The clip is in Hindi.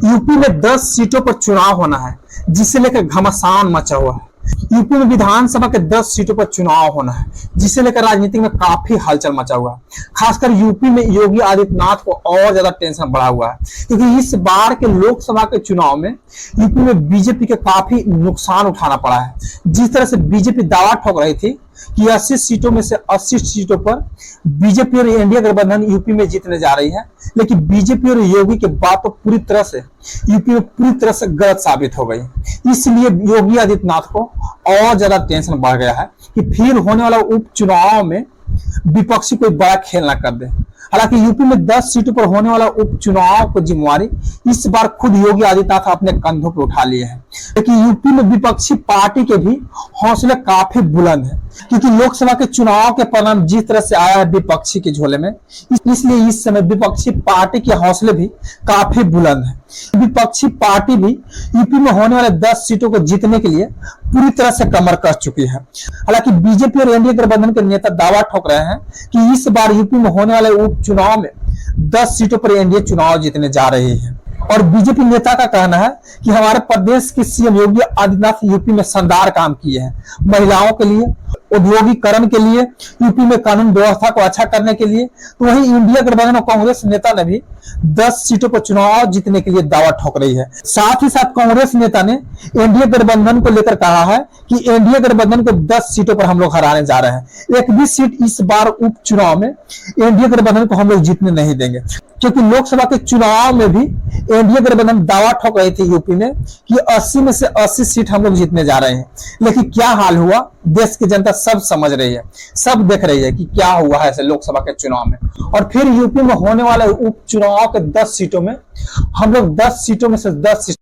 यूपी में 10 सीटों पर चुनाव होना है, जिसे लेकर घमासान मचा हुआ है। यूपी में विधानसभा के 10 सीटों पर चुनाव होना है, जिसे लेकर राजनीति में काफी हलचल मचा हुआ है। खासकर यूपी में योगी आदित्यनाथ को और ज्यादा टेंशन बढ़ा हुआ है, क्योंकि इस बार के लोकसभा के चुनाव में यूपी में बीजेपी के काफी नुकसान उठाना पड़ा है। जिस तरह से बीजेपी दावा ठोक रही थी कि 80 सीटों में से 80 सीटों पर बीजेपी और एनडीए गठबंधन यूपी में जीतने जा रही है, लेकिन बीजेपी और योगी की बात तो पूरी तरह से यूपी में पूरी तरह से गलत साबित हो गई। इसलिए योगी आदित्यनाथ को और ज्यादा टेंशन बढ़ गया है कि फिर होने वाला उपचुनाव में विपक्षी कोई बड़ा खेल ना कर दे। हालांकि यूपी में 10 सीटों पर होने वाला उपचुनाव की जिम्मेवारी इस बार खुद योगी आदित्यनाथ अपने कंधों पर उठा लिए हैं, लेकिन यूपी में विपक्षी पार्टी के भी हौसले काफी बुलंद है, क्योंकि लोकसभा के चुनाव के परिणाम जिस तरह से आया है विपक्षी के झोले में, इसलिए इस समय विपक्षी पार्टी के हौसले भी काफी बुलंद है। विपक्षी पार्टी भी यूपी में होने वाले 10 सीटों को जीतने के लिए पूरी तरह से कमर कस चुकी है। हालांकि बीजेपी और एनडीए गठबंधन के नेता दावा ठोक रहे हैं कि इस बार यूपी में होने वाले उपचुनाव में 10 सीटों पर एनडीए चुनाव जीतने जा रही है। और बीजेपी नेता का कहना है कि हमारे प्रदेश के सीएम योगी आदित्यनाथ यूपी में शानदार काम किए हैं। महिलाओं के लिए, औद्योगिकरण के लिए, यूपी में कानून व्यवस्था को अच्छा करने के लिए। तो वहीं इंडिया गठबंधन और कांग्रेस नेता ने भी 10 सीटों पर चुनाव जीतने के लिए दावा ठोक रही है। साथ ही साथ कांग्रेस नेता ने एनडीए गठबंधन को लेकर कहा है कि एनडीए गठबंधन को 10 सीटों पर हम लोग हराने जा रहे हैं। एक भी सीट इस बार उपचुनाव में एनडीए गठबंधन को हम लोग जीतने नहीं देंगे, क्योंकि लोकसभा के चुनाव में भी एनडीए गठबंधन दावा ठोक रही थी यूपी में कि 80 में से 80 सीट हम लोग जीतने जा रहे हैं। लेकिन क्या हाल हुआ, देश की जनता सब समझ रही है, सब देख रही है कि क्या हुआ है ऐसे लोकसभा के चुनाव में। और फिर यूपी में होने वाले उपचुनाव के 10 सीटों में हम लोग 10 सीटों में से 10 सीट